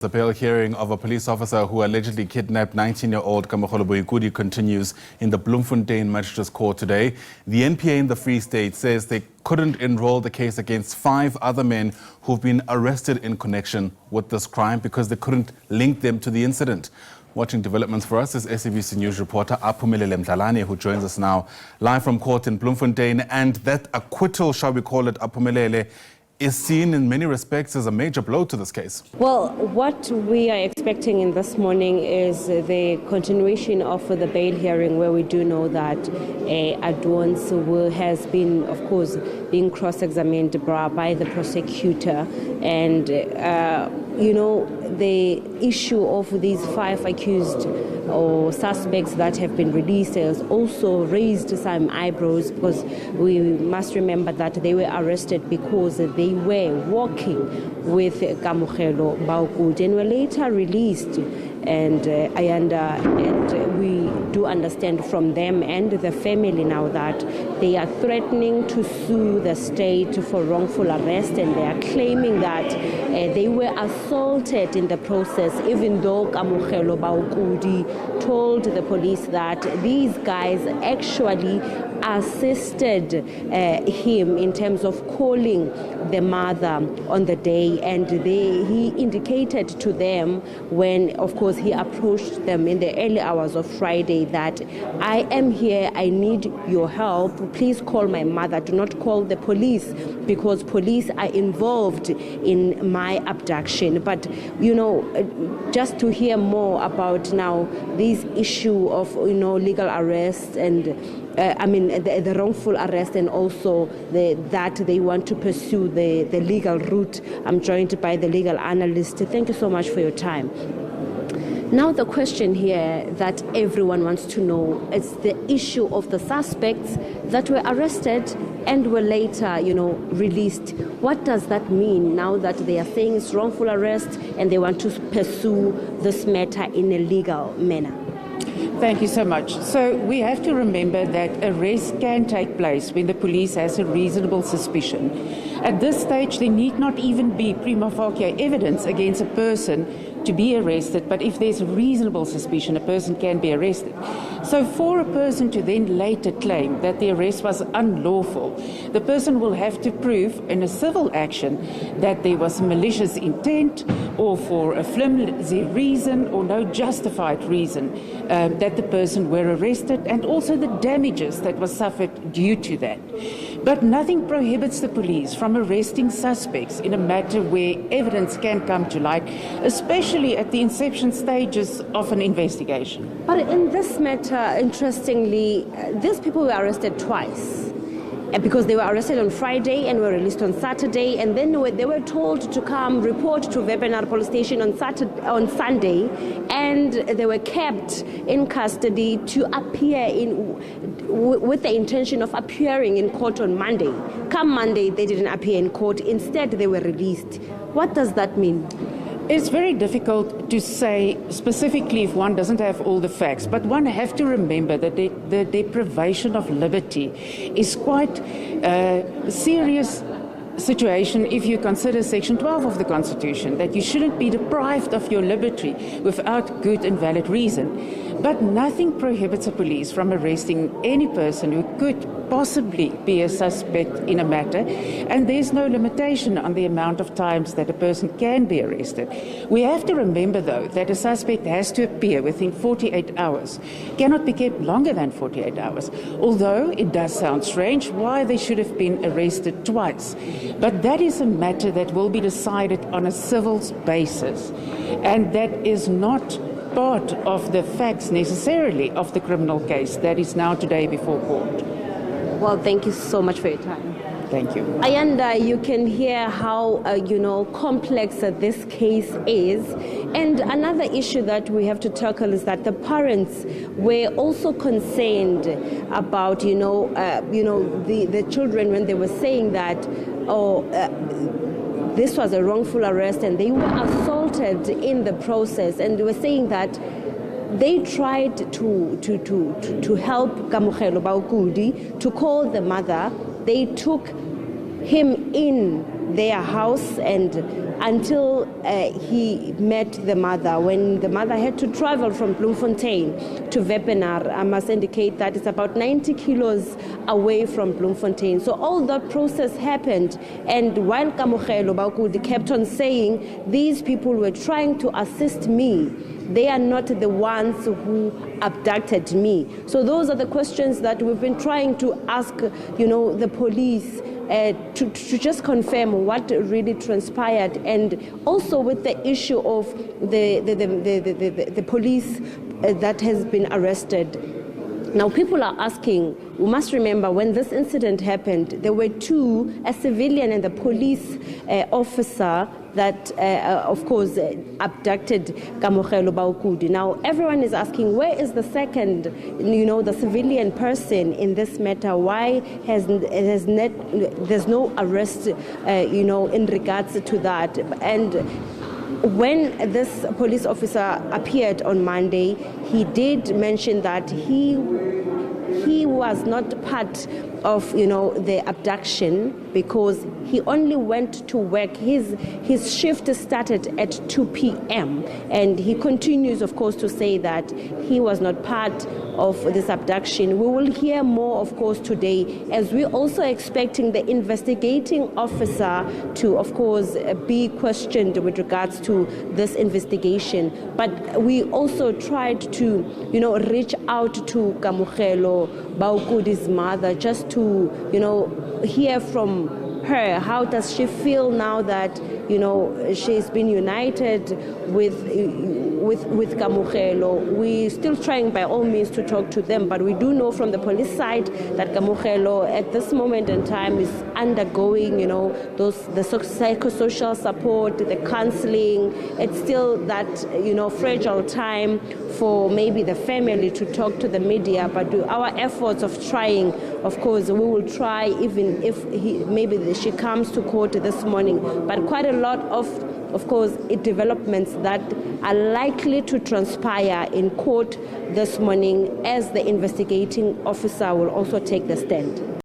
The bail hearing of a police officer who allegedly kidnapped 19-year-old Kamogelo Baukudi continues in the Bloemfontein Magistrates Court today. The NPA in the Free State says they couldn't enroll the case against 5 other men who've been arrested in connection with this crime because they couldn't link them to the incident. Watching developments for us is SABC News reporter Aphumelele Mdlalane, who joins us now live from court in Bloemfontein. And that acquittal, shall we call it, Aphumelele, is seen in many respects as a major blow to this case. Well, what we are expecting in this morning is the continuation of the bail hearing, where we do know that Adwons has been, of course, being cross-examined by the prosecutor. And, the issue of these 5 accused or suspects that have been released has also raised some eyebrows, because we must remember that they were arrested because they were walking with Kamogelo Baukudi and were later released. And we do understand from them and the family now that they are threatening to sue the state for wrongful arrest, and they are claiming that they were assaulted in the process, even though Kamogelo Baukudi told the police that these guys actually assisted him in terms of calling the mother on the day, and he indicated to them when, of course, he approached them in the early hours of Friday that I am here, I need your help, please call my mother, do not call the police because police are involved in my abduction. But just to hear more about now this issue of legal arrest and the wrongful arrest, and also that they want to pursue the legal route. I'm joined by the legal analyst. Thank you so much for your time. Now the question here that everyone wants to know is the issue of the suspects that were arrested and were later, released. What does that mean now that they are saying it's wrongful arrest and they want to pursue this matter in a legal manner? Thank you so much. So we have to remember that arrest can take place when the police has a reasonable suspicion. At this stage, there need not even be prima facie evidence against a person to be arrested, but if there's a reasonable suspicion, a person can be arrested. So for a person to then later claim that the arrest was unlawful, the person will have to prove in a civil action that there was malicious intent, or for a flimsy reason or no justified reason that the person were arrested, and also the damages that were suffered due to that. But nothing prohibits the police from arresting suspects in a matter where evidence can come to light, especially at the inception stages of an investigation. But in this matter, interestingly, these people were arrested twice. Because they were arrested on Friday and were released on Saturday, and then they were told to come report to Vepenar police station on Sunday, and they were kept in custody to appear with the intention of appearing in court on Monday. Come Monday, they didn't appear in court. Instead, they were released. What does that mean? It's very difficult to say specifically if one doesn't have all the facts, but one has to remember that the deprivation of liberty is quite a serious situation if you consider Section 12 of the Constitution, that you shouldn't be deprived of your liberty without good and valid reason. But nothing prohibits the police from arresting any person who could possibly be a suspect in a matter, and there's no limitation on the amount of times that a person can be arrested. We have to remember, though, that a suspect has to appear within 48 hours, cannot be kept longer than 48 hours, although it does sound strange why they should have been arrested twice. But that is a matter that will be decided on a civil basis, and that is not part of the facts necessarily of the criminal case that is now today before court. Well, thank you so much for your time. Thank you. Ayanda, you can hear how, complex this case is. And another issue that we have to tackle is that the parents were also concerned about, the children when they were saying that, this was a wrongful arrest and they were assaulted in the process, and they were saying that they tried to help Kamogelo Baukudi to call the mother. They took him in their house and until he met the mother. When the mother had to travel from Bloemfontein to Wepener, I must indicate that it's about 90 kilos away from Bloemfontein. So all that process happened, and while Kamogelo Baukudi kept on saying these people were trying to assist me, they are not the ones who abducted me. So those are the questions that we've been trying to ask, the police to just confirm what really transpired, and also with the issue of the police that has been arrested. Now, people are asking, we must remember when this incident happened, there were two, a civilian and a police officer that, of course, abducted Kamogelo Baukudi. Now, everyone is asking, where is the second, the civilian person in this matter? Why there's no arrest, in regards to that? And when this police officer appeared on Monday, he did mention that he was not part of the abduction because he only went to work. His shift started at 2 p.m. and he continues, of course, to say that he was not part of this abduction. We will hear more, of course, today, as we're also expecting the investigating officer to, of course, be questioned with regards to this investigation. But we also tried to, reach out to Kamogelo Baukudi's mother just to, hear from her. How does she feel now that, she's been united with Kamogelo? We're still trying by all means to talk to them, but we do know from the police side that Kamogelo at this moment in time is undergoing, the psychosocial support, the counseling. It's still that, fragile time for maybe the family to talk to the media, but our efforts of trying, of course, we will try even if maybe she comes to court this morning, but quite a lot of course, developments that are likely to transpire in court this morning as the investigating officer will also take the stand.